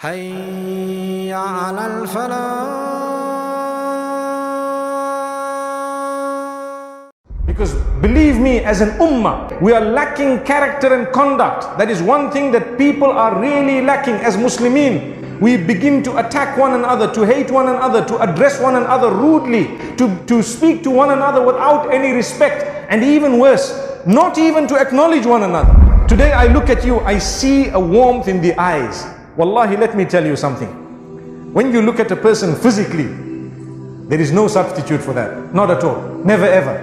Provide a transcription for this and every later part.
حي على الفلاح. Because believe me, as an ummah, we are lacking character and conduct. That is one thing that people are really lacking as Muslimin. We begin to attack one another, to hate one another, to address one another rudely, to speak to one another without any respect, and even worse, not even to acknowledge one another. Today I look at you, I see a warmth in the eyes. Wallahi, let me tell you something. When you look at a person physically, there is no substitute for that. Not at all. Never ever.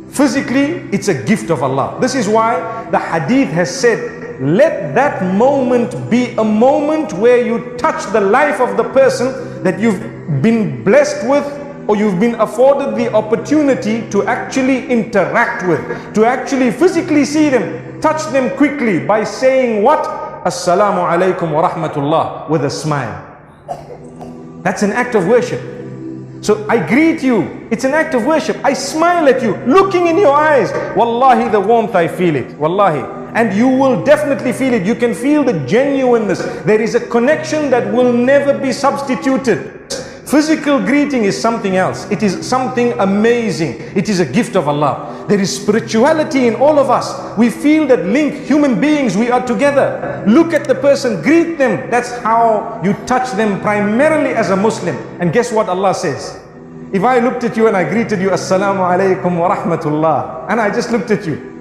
Physically, it's a gift of Allah. This is why the hadith has said, let that moment be a moment where you touch the life of the person that you've been blessed with, or you've been afforded the opportunity to actually interact with, to actually physically see them, touch them quickly by saying what? Assalamu alaikum wa rahmatullah, with a smile. That's an act of worship. So I greet you, it's an act of worship. I smile at you, looking in your eyes. Wallahi, the warmth, I feel it. Wallahi. And you will definitely feel it. You can feel the genuineness. There is a connection that will never be substituted. Physical greeting is something else. It is something amazing. It is a gift of Allah. There is spirituality in all of us. We feel that link, human beings, we are together. Look at the person, greet them. That's how you touch them primarily as a Muslim. And guess what Allah says? If I looked at you and I greeted you, Assalamu alaikum wa rahmatullah, and I just looked at you,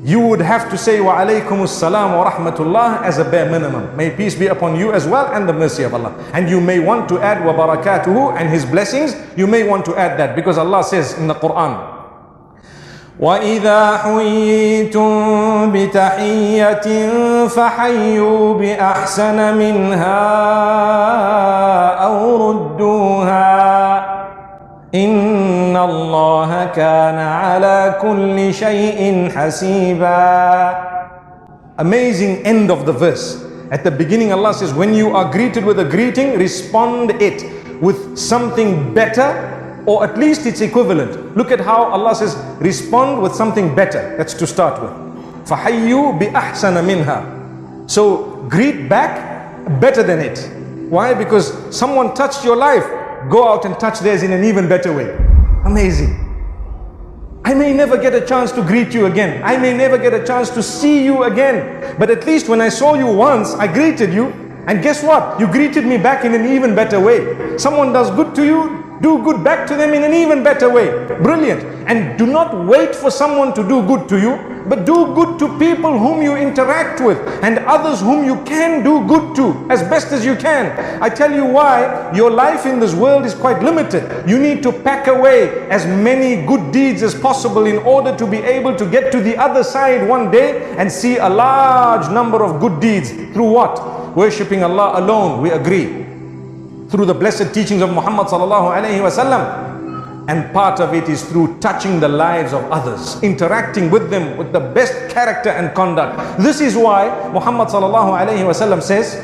you would have to say wa alaykum assalam wa rahmatullah as a bare minimum. May peace be upon you as well and the mercy of Allah. And you may want to add wa barakatuhu and his blessings. You may want to add that because Allah says in the Quran, وَإِذَا حُيِّيتُم بِتَحِيَّةٍ فَحَيُّوا بِأَحْسَنَ مِنْهَا أَوْ رُدُّوهَا إِنَّ اللَّهَ كَانَ عَلَى كُلِّ شَيْءٍ حَسِيبًا. Amazing end of the verse. At the beginning Allah says, when you are greeted with a greeting, respond it with something better, or at least its equivalent. Look at how Allah says, respond with something better. That's to start with. فَحَيُّوا بِأَحْسَنَ مِنْهَا. So greet back better than it. Why? Because someone touched your life. Go out and touch theirs in an even better way. Amazing. I may never get a chance to greet you again. I may never get a chance to see you again. But at least when I saw you once, I greeted you. And guess what? You greeted me back in an even better way. Someone does good to you, do good back to them in an even better way. Brilliant. And do not wait for someone to do good to you, but do good to people whom you interact with and others whom you can do good to as best as you can. I tell you why. Your life in this world is quite limited. You need to pack away as many good deeds as possible in order to be able to get to the other side one day and see a large number of good deeds. Through what? Worshipping Allah alone, we agree. Through the blessed teachings of Muhammad sallallahu alaihi wasallam. And part of it is through touching the lives of others, interacting with them with the best character and conduct. This is why Muhammad sallallahu alaihi wasallam says,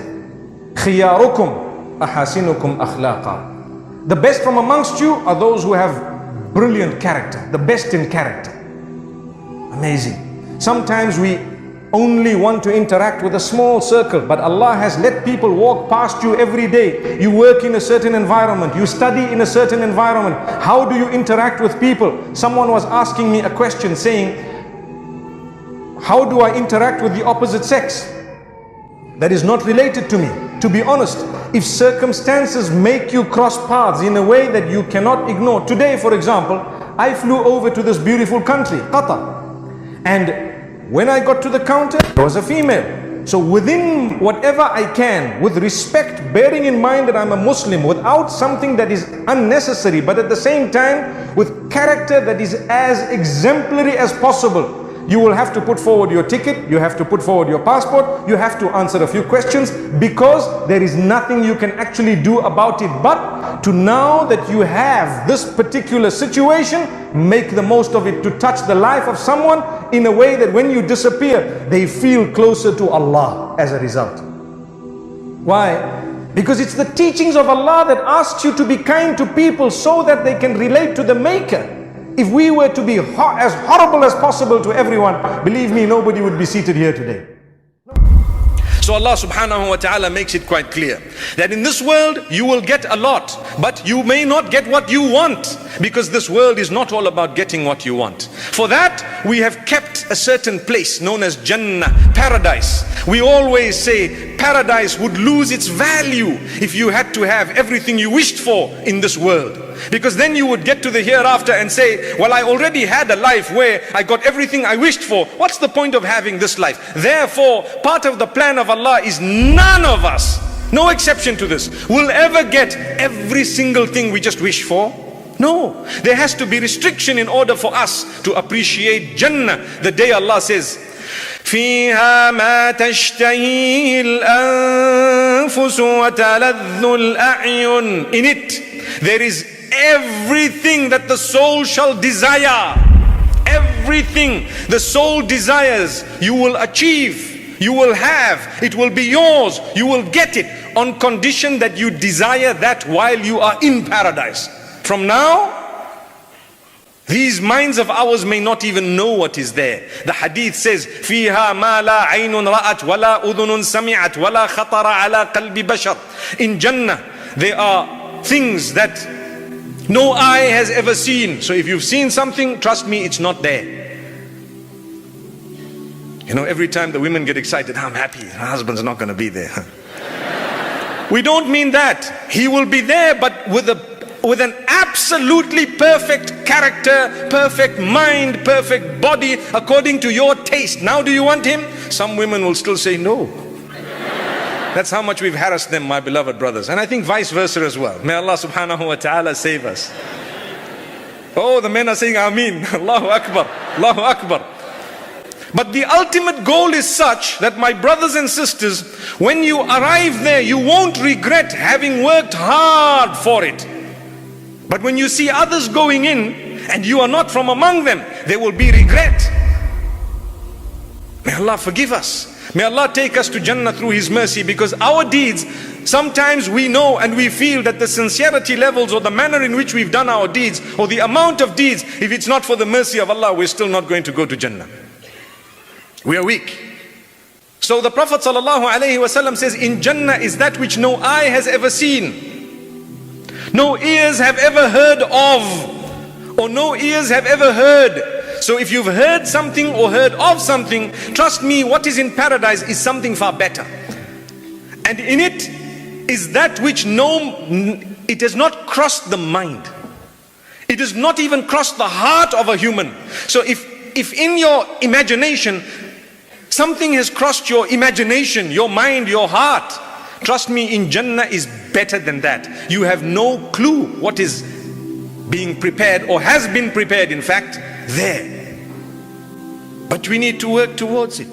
خِيَارُكُمْ أَحَاسِنُكُمْ أَخْلَاقًا. The best from amongst you are those who have brilliant character, the best in character. Amazing. Sometimes we only want to interact with a small circle, but Allah has let people walk past you every day. You work in a certain environment, you study in a certain environment. How do you interact with people? Someone was asking me a question saying, how do I interact with the opposite sex? That is not related to me. To be honest, if circumstances make you cross paths in a way that you cannot ignore. Today, for example, I flew over to this beautiful country, Qatar, and when I got to the counter, there was a female. So within whatever I can, with respect, bearing in mind that I'm a Muslim, without something that is unnecessary, but at the same time, with character that is as exemplary as possible, you will have to put forward your ticket, you have to put forward your passport, you have to answer a few questions, because there is nothing you can actually do about it. But to now that you have this particular situation, make the most of it to touch the life of someone in a way that when you disappear, they feel closer to Allah as a result. Why? Because it's the teachings of Allah that asks you to be kind to people so that they can relate to the Maker. If we were to be as horrible as possible to everyone, believe me, nobody would be seated here today. So Allah subhanahu wa ta'ala makes it quite clear that in this world you will get a lot, but you may not get what you want, because this world is not all about getting what you want. For that we have kept a certain place known as Jannah, paradise. We always say paradise would lose its value if you had to have everything you wished for in this world. Because then you would get to the hereafter and say, well, I already had a life where I got everything I wished for. What's the point of having this life? Therefore, part of the plan of Allah is none of us, no exception to this, will ever get every single thing we just wish for. No, there has to be restriction in order for us to appreciate Jannah. The day Allah says, فيها ما تشتهي الأنفس وتلذ الأعين. In it, there is everything that the soul shall desire. Everything the soul desires, you will achieve, you will have, it will be yours, you will get it, on condition that you desire that while you are in paradise. From now, these minds of ours may not even know what is there. The hadith says, فِيهَا مَا لَا عَيْنٌ رَأَتْ وَلَا أُذُنٌ سَمِعَتْ وَلَا خَطَرَ عَلَى قَلْبِ بَشَرٍ. In Jannah, there are things that no eye has ever seen. So if you've seen something, trust me, it's not there. You know, every time the women get excited, I'm happy, her husband's not going to be there. We don't mean that. He will be there, but with an absolutely perfect character, perfect mind, perfect body, according to your taste. Now do you want him? Some women will still say no. That's how much we've harassed them, my beloved brothers. And I think vice versa as well. May Allah subhanahu wa ta'ala save us. Oh, the men are saying Ameen. Allahu Akbar. Allahu Akbar. But the ultimate goal is such that, my brothers and sisters, when you arrive there, you won't regret having worked hard for it. But when you see others going in and you are not from among them, there will be regret. May Allah forgive us. May Allah take us to Jannah through His mercy, because our deeds, sometimes we know and we feel that the sincerity levels or the manner in which we've done our deeds or the amount of deeds, if it's not for the mercy of Allah, we're still not going to go to Jannah. We are weak. So the Prophet ﷺ says, in Jannah is that which no eye has ever seen, no ears have ever heard of, or no ears have ever heard. So if you've heard something or heard of something, trust me, what is in paradise is something far better. And in it is that which it has not crossed the mind. It has not even crossed the heart of a human. So if in your imagination, something has crossed your imagination, your mind, your heart, trust me, in Jannah is better than that. You have no clue what is being prepared, or has been prepared in fact, there. But we need to work towards it.